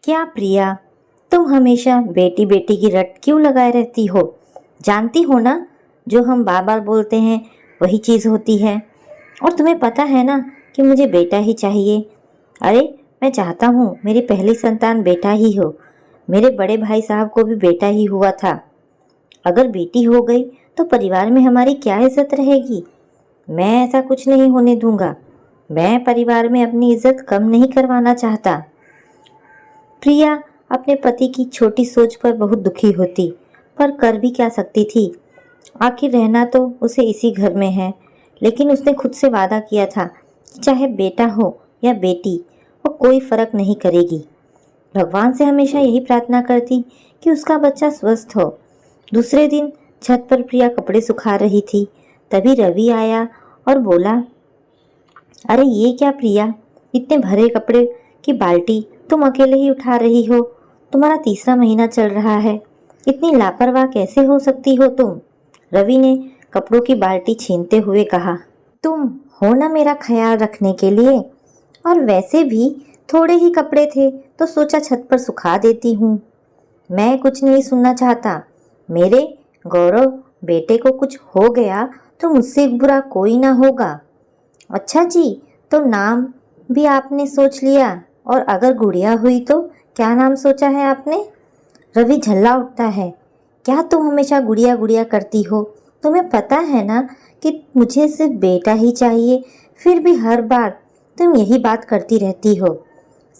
क्या प्रिया, तुम हमेशा बेटी बेटी की रट क्यों लगाए रहती हो? जानती हो ना, जो हम बार बार बोलते हैं वही चीज़ होती है। और तुम्हें पता है ना कि मुझे बेटा ही चाहिए। अरे, मैं चाहता हूँ मेरी पहली संतान बेटा ही हो। मेरे बड़े भाई साहब को भी बेटा ही हुआ था। अगर बेटी हो गई तो परिवार में हमारी क्या इज्जत रहेगी? मैं ऐसा कुछ नहीं होने दूंगा। मैं परिवार में अपनी इज्जत कम नहीं करवाना चाहता। प्रिया अपने पति की छोटी सोच पर बहुत दुखी होती, पर कर भी क्या सकती थी। आखिर रहना तो उसे इसी घर में है। लेकिन उसने खुद से वादा किया था कि चाहे बेटा हो या बेटी, वो कोई फर्क नहीं करेगी। भगवान से हमेशा यही प्रार्थना करती कि उसका बच्चा स्वस्थ हो। दूसरे दिन छत पर प्रिया कपड़े सुखा रही थी, तभी रवि आया और बोला, अरे ये क्या प्रिया, इतने भरे कपड़े की बाल्टी तुम अकेले ही उठा रही हो? तुम्हारा तीसरा महीना चल रहा है, इतनी लापरवाह कैसे हो सकती हो तुम? रवि ने कपड़ों की बाल्टी छीनते हुए कहा, तुम हो ना मेरा ख्याल रखने के लिए, और वैसे भी थोड़े ही कपड़े थे तो सोचा छत पर सुखा देती हूँ। मैं कुछ नहीं सुनना चाहता। मेरे गौरव बेटे को कुछ हो गया तो मुझसे बुरा कोई ना होगा। अच्छा जी, तो नाम भी आपने सोच लिया? और अगर गुड़िया हुई तो क्या नाम सोचा है आपने? रवि झल्ला उठता है। क्या तुम हमेशा गुड़िया गुड़िया करती हो? तुम्हें पता है ना कि मुझे सिर्फ बेटा ही चाहिए, फिर भी हर बार तुम यही बात करती रहती हो।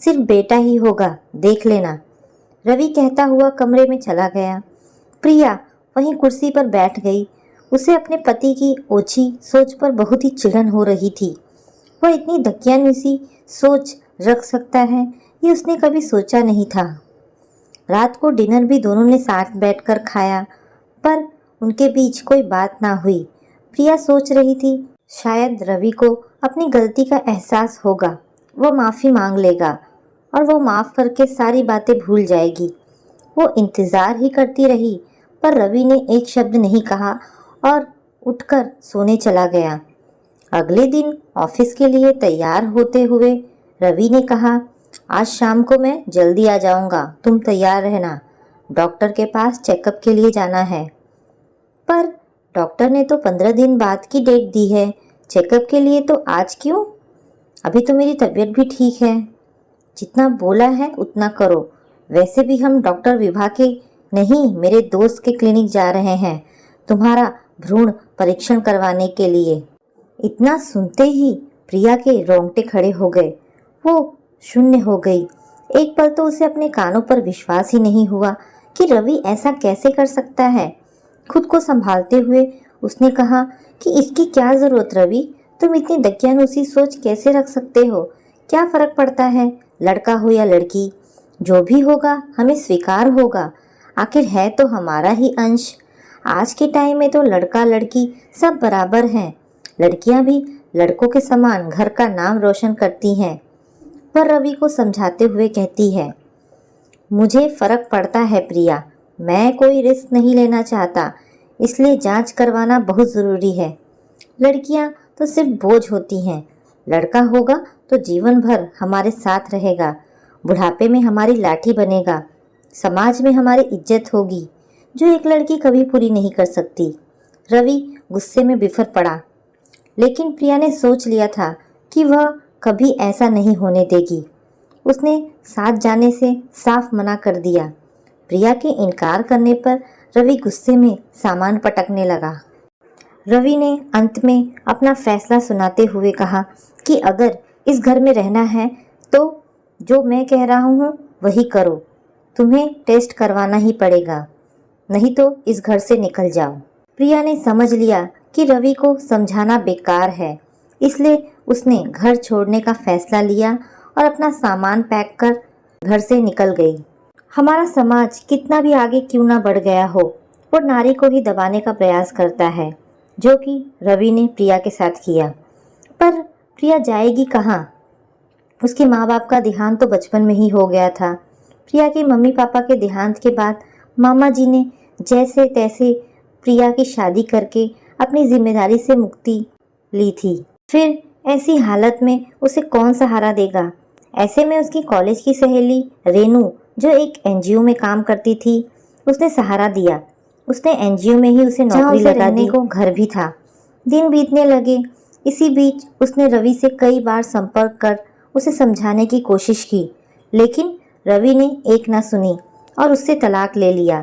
सिर्फ बेटा ही होगा, देख लेना। रवि कहता हुआ कमरे में चला गया। प्रिया वहीं कुर्सी पर बैठ गई। उसे अपने पति की ओछी सोच पर बहुत ही चिढ़न हो रही थी। वह इतनी दकियानूसी सोच रख सकता है, ये उसने कभी सोचा नहीं था। रात को डिनर भी दोनों ने साथ बैठकर खाया, पर उनके बीच कोई बात ना हुई। प्रिया सोच रही थी शायद रवि को अपनी गलती का एहसास होगा, वो माफ़ी मांग लेगा और वो माफ़ करके सारी बातें भूल जाएगी। वो इंतज़ार ही करती रही, पर रवि ने एक शब्द नहीं कहा और उठकर सोने चला गया। अगले दिन ऑफिस के लिए तैयार होते हुए रवि ने कहा, आज शाम को मैं जल्दी आ जाऊंगा, तुम तैयार रहना। डॉक्टर के पास चेकअप के लिए जाना है। पर डॉक्टर ने तो 15 दिन बाद की डेट दी है। चेकअप के लिए तो आज क्यों? अभी तो मेरी तबीयत भी ठीक है। जितना बोला है उतना करो। वैसे भी हम डॉक्टर विभा के नहीं, मेरे दोस्त के क्लिनिक जा रहे हैं तुम्हारा भ्रूण परीक्षण करवाने के लिए। इतना सुनते ही प्रिया के रोंगटे खड़े हो गए। वो शून्य हो गई। एक पल तो उसे अपने कानों पर विश्वास ही नहीं हुआ कि रवि ऐसा कैसे कर सकता है। खुद को संभालते हुए उसने कहा कि इसकी क्या ज़रूरत रवि, तुम इतनी दकियानूसी सोच कैसे रख सकते हो? क्या फ़र्क पड़ता है, लड़का हो या लड़की? जो भी होगा हमें स्वीकार होगा। आखिर है तो हमारा ही अंश। आज के टाइम में तो लड़का लड़की सब बराबर हैं। लड़कियां भी लड़कों के समान घर का नाम रोशन करती हैं। वह रवि को समझाते हुए कहती है, मुझे फ़र्क पड़ता है प्रिया, मैं कोई रिस्क नहीं लेना चाहता, इसलिए जांच करवाना बहुत ज़रूरी है। लड़कियां तो सिर्फ बोझ होती हैं, लड़का होगा तो जीवन भर हमारे साथ रहेगा, बुढ़ापे में हमारी लाठी बनेगा, समाज में हमारी इज्जत होगी, जो एक लड़की कभी पूरी नहीं कर सकती। रवि गुस्से में बिफर पड़ा, लेकिन प्रिया ने सोच लिया था कि वह कभी ऐसा नहीं होने देगी। उसने साथ जाने से साफ मना कर दिया। प्रिया के इनकार करने पर रवि गुस्से में सामान पटकने लगा। रवि ने अंत में अपना फैसला सुनाते हुए कहा कि अगर इस घर में रहना है तो जो मैं कह रहा हूँ वही करो। तुम्हें टेस्ट करवाना ही पड़ेगा, नहीं तो इस घर से निकल जाओ। प्रिया ने समझ लिया कि रवि को समझाना बेकार है, इसलिए उसने घर छोड़ने का फैसला लिया और अपना सामान पैक कर घर से निकल गई। हमारा समाज कितना भी आगे क्यों ना बढ़ गया हो, वो नारी को ही दबाने का प्रयास करता है, जो कि रवि ने प्रिया के साथ किया। पर प्रिया जाएगी कहाँ? उसके माँ बाप का देहांत तो बचपन में ही हो गया था। प्रिया के मम्मी पापा के देहांत के बाद मामा जी ने जैसे तैसे प्रिया की शादी करके अपनी जिम्मेदारी से मुक्ति ली थी। फिर ऐसी हालत में उसे कौन सहारा देगा? ऐसे में उसकी कॉलेज की सहेली रेनू, जो एक एनजीओ में काम करती थी, उसने सहारा दिया। उसने एनजीओ में ही उसे नौकरी लगा दी को घर भी था। दिन बीतने लगे। इसी बीच उसने रवि से कई बार संपर्क कर उसे समझाने की कोशिश की, लेकिन रवि ने एक ना सुनी और उससे तलाक ले लिया।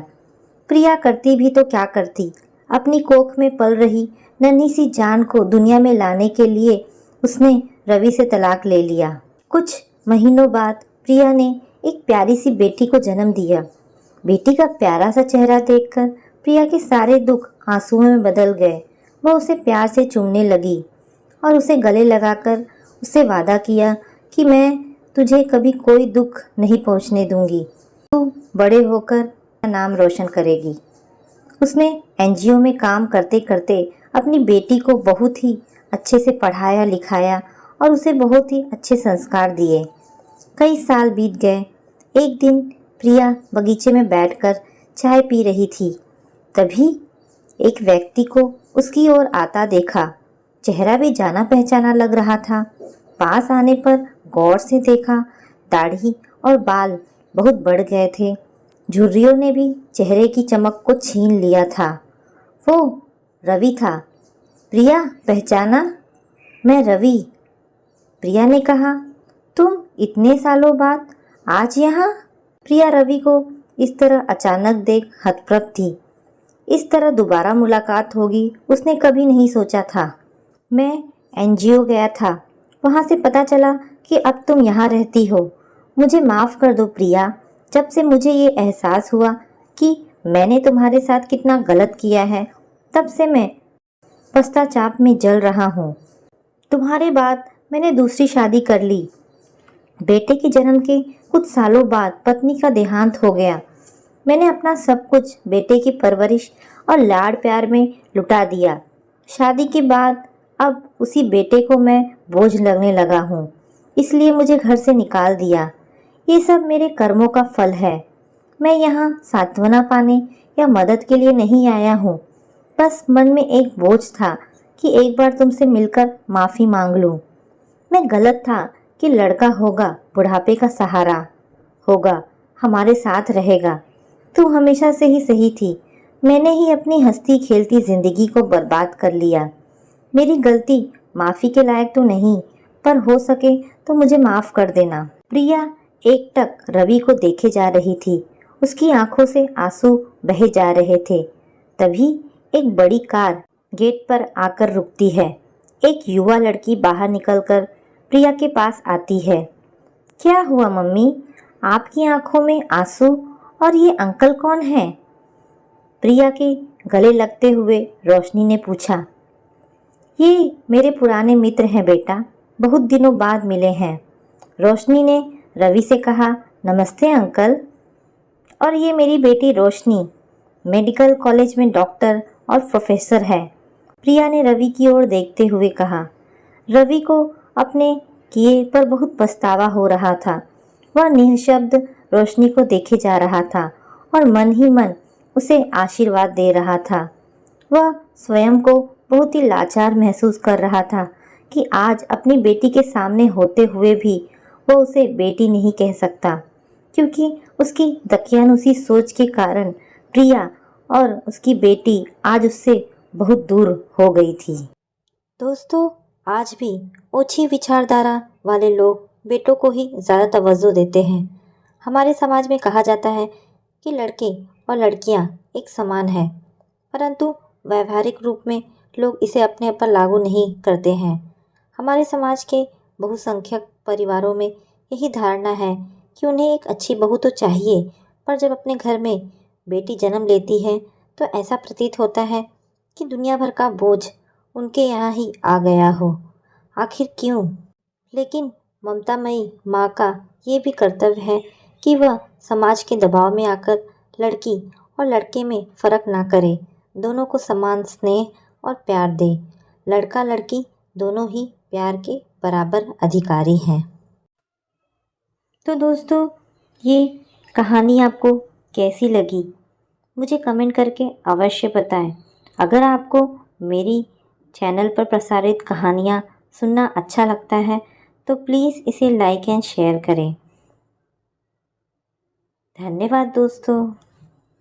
प्रिया करती भी तो क्या करती, अपनी कोख में पल रही नन्ही सी जान को दुनिया में लाने के लिए उसने रवि से तलाक ले लिया। कुछ महीनों बाद प्रिया ने एक प्यारी सी बेटी को जन्म दिया। बेटी का प्यारा सा चेहरा देखकर प्रिया के सारे दुख आंसुओं में बदल गए। वह उसे प्यार से चूमने लगी और उसे गले लगाकर उससे वादा किया कि मैं तुझे कभी कोई दुख नहीं पहुंचने दूंगी। तू बड़े होकर नाम रोशन करेगी। उसने एनजीओ में काम करते करते अपनी बेटी को बहुत ही अच्छे से पढ़ाया लिखाया और उसे बहुत ही अच्छे संस्कार दिए। कई साल बीत गए। एक दिन प्रिया बगीचे में बैठकर चाय पी रही थी। तभी एक व्यक्ति को उसकी ओर आता देखा। चेहरा भी जाना पहचाना लग रहा था। पास आने पर गौर से देखा, दाढ़ी और बाल बहुत बढ़ गए थे। झुर्रियों ने भी चेहरे की चमक को छीन लिया था। वो रवि था। प्रिया, पहचाना? मैं रवि। प्रिया ने कहा, तुम इतने सालों बाद आज यहाँ? प्रिया रवि को इस तरह अचानक देख हतप्रभ थी। इस तरह दोबारा मुलाकात होगी उसने कभी नहीं सोचा था। मैं एनजीओ गया था, वहाँ से पता चला कि अब तुम यहाँ रहती हो। मुझे माफ़ कर दो प्रिया। जब से मुझे ये एहसास हुआ कि मैंने तुम्हारे साथ कितना गलत किया है, तब से मैं पश्चाताप में जल रहा हूँ। तुम्हारे बाद मैंने दूसरी शादी कर ली। बेटे के जन्म के कुछ सालों बाद पत्नी का देहांत हो गया। मैंने अपना सब कुछ बेटे की परवरिश और लाड़ प्यार में लुटा दिया। शादी के बाद अब उसी बेटे को मैं बोझ लगने लगा हूँ, इसलिए मुझे घर से निकाल दिया। ये सब मेरे कर्मों का फल है। मैं यहाँ सांत्वना पाने या मदद के लिए नहीं आया हूँ। बस मन में एक बोझ था कि एक बार तुमसे मिलकर माफ़ी मांग लूँ। मैं गलत था कि लड़का होगा, बुढ़ापे का सहारा होगा, हमारे साथ रहेगा। तू हमेशा से ही सही थी। मैंने ही अपनी हंसती खेलती जिंदगी को बर्बाद कर लिया। मेरी गलती माफ़ी के लायक तो नहीं, पर हो सके तो मुझे माफ़ कर देना। प्रिया एकटक रवि को देखे जा रही थी। उसकी आंखों से आंसू बहे जा रहे थे। तभी एक बड़ी कार गेट पर आकर रुकती है। एक युवा लड़की बाहर निकलकर प्रिया के पास आती है। क्या हुआ मम्मी, आपकी आंखों में आंसू, और ये अंकल कौन है? प्रिया के गले लगते हुए रोशनी ने पूछा। ये मेरे पुराने मित्र हैं बेटा, बहुत दिनों बाद मिले हैं। रोशनी ने रवि से कहा। नमस्ते अंकल। और ये मेरी बेटी रोशनी, मेडिकल कॉलेज में डॉक्टर और प्रोफेसर है। प्रिया ने रवि की ओर देखते हुए कहा। रवि को अपने किए पर बहुत पछतावा हो रहा था। वह निःशब्द रोशनी को देखे जा रहा था और मन ही मन उसे आशीर्वाद दे रहा था। वह स्वयं को बहुत ही लाचार महसूस कर रहा था कि आज अपनी बेटी के सामने होते हुए भी वह उसे बेटी नहीं कह सकता, क्योंकि उसकी दकियानुसी सोच के कारण प्रिया और उसकी बेटी आज उससे बहुत दूर हो गई थी। दोस्तों, आज भी ओछी विचारधारा वाले लोग बेटों को ही ज़्यादा तवज्जो देते हैं। हमारे समाज में कहा जाता है कि लड़के और लड़कियां एक समान हैं, परंतु व्यवहारिक रूप में लोग इसे अपने पर लागू नहीं करते हैं। हमारे समाज के बहुसंख्यक परिवारों में यही धारणा है कि उन्हें एक अच्छी बहू तो चाहिए, पर जब अपने घर में बेटी जन्म लेती है तो ऐसा प्रतीत होता है कि दुनिया भर का बोझ उनके यहाँ ही आ गया हो। आखिर क्यों? लेकिन ममतामयी माँ का ये भी कर्तव्य है कि वह समाज के दबाव में आकर लड़की और लड़के में फ़र्क ना करे, दोनों को समान स्नेह और प्यार दे। लड़का लड़की दोनों ही प्यार के बराबर अधिकारी हैं। तो दोस्तों, ये कहानी आपको कैसी लगी मुझे कमेंट करके अवश्य बताएं। अगर आपको मेरी चैनल पर प्रसारित कहानियाँ सुनना अच्छा लगता है तो प्लीज़ इसे लाइक एंड शेयर करें। धन्यवाद दोस्तों।